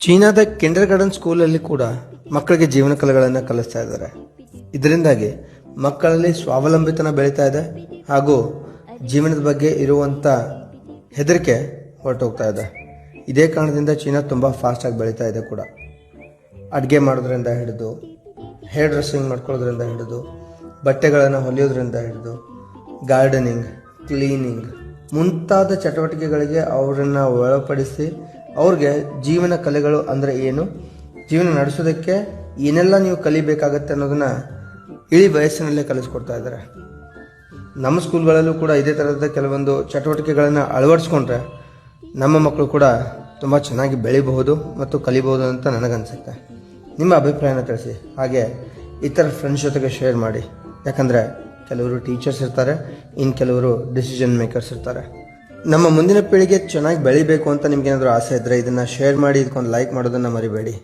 ಚೀನಾದ Kinder garden ಸ್ಕೂಲಲ್ಲಿ ಕೂಡ ಮಕ್ಕಳಿಗೆ ಜೀವನ ಕಲೆಗಳನ್ನು ಕಲಿಸ್ತಾ ಇದ್ದಾರೆ. ಇದರಿಂದಾಗಿ ಮಕ್ಕಳಲ್ಲಿ ಸ್ವಾವಲಂಬಿತನ ಬೆಳೀತಾ ಇದೆ ಹಾಗೂ ಜೀವನದ ಬಗ್ಗೆ ಇರುವಂಥ ಹೆದರಿಕೆ ಹೊರಟೋಗ್ತಾ ಇದೆ. ಇದೇ ಕಾರಣದಿಂದ ಚೀನಾ ತುಂಬ ಫಾಸ್ಟಾಗಿ ಬೆಳೀತಾ ಇದೆ ಕೂಡ. ಅಡುಗೆ ಮಾಡೋದ್ರಿಂದ ಹಿಡಿದು ಹೇರ್ ಡ್ರೆಸ್ಸಿಂಗ್ ಮಾಡ್ಕೊಳ್ಳೋದ್ರಿಂದ ಹಿಡಿದು ಬಟ್ಟೆಗಳನ್ನು ಹೊಲಿಯೋದ್ರಿಂದ ಹಿಡಿದು ಗಾರ್ಡನಿಂಗ್, ಕ್ಲೀನಿಂಗ್ ಮುಂತಾದ ಚಟುವಟಿಕೆಗಳಿಗೆ ಅವರನ್ನು ಒಳಪಡಿಸಿ ಅವ್ರಿಗೆ ಜೀವನ ಕಲೆಗಳು ಅಂದರೆ ಏನು, ಜೀವನ ನಡೆಸೋದಕ್ಕೆ ಏನೆಲ್ಲ ನೀವು ಕಲಿಬೇಕಾಗತ್ತೆ ಅನ್ನೋದನ್ನು ಇಳಿ ವಯಸ್ಸಿನಲ್ಲೇ ಕಲಿಸ್ಕೊಡ್ತಾ ಇದ್ದಾರೆ. ನಮ್ಮ ಸ್ಕೂಲ್ಗಳಲ್ಲೂ ಕೂಡ ಇದೇ ಥರದ ಕೆಲವೊಂದು ಚಟುವಟಿಕೆಗಳನ್ನು ಅಳವಡಿಸ್ಕೊಂಡ್ರೆ ನಮ್ಮ ಮಕ್ಕಳು ಕೂಡ ತುಂಬ ಚೆನ್ನಾಗಿ ಬೆಳಿಬಹುದು ಮತ್ತು ಕಲಿಬಹುದು ಅಂತ ನನಗನ್ಸುತ್ತೆ. ನಿಮ್ಮ ಅಭಿಪ್ರಾಯನ ತಿಳಿಸಿ. ಹಾಗೆ ಇತರ ಫ್ರೆಂಡ್ಸ್ ಜೊತೆಗೆ ಶೇರ್ ಮಾಡಿ. ಯಾಕಂದರೆ ಕೆಲವರು ಟೀಚರ್ಸ್ ಇರ್ತಾರೆ, ಇನ್ನು ಕೆಲವರು ಡಿಸಿಷನ್ ಮೇಕರ್ಸ್ ಇರ್ತಾರೆ. ನಮ್ಮ ಮುಂದಿನ ಪೀಳಿಗೆ ಚೆನ್ನಾಗಿ ಬೆಳಿಬೇಕು ಅಂತ ನಿಮ್ಗೇನಾದರೂ ಆಸೆ ಇದ್ದರೆ ಇದನ್ನು ಶೇರ್ ಮಾಡಿ, ಇದಕ್ಕೊಂದು ಲೈಕ್ ಮಾಡೋದನ್ನು ಮರಿಬೇಡಿ.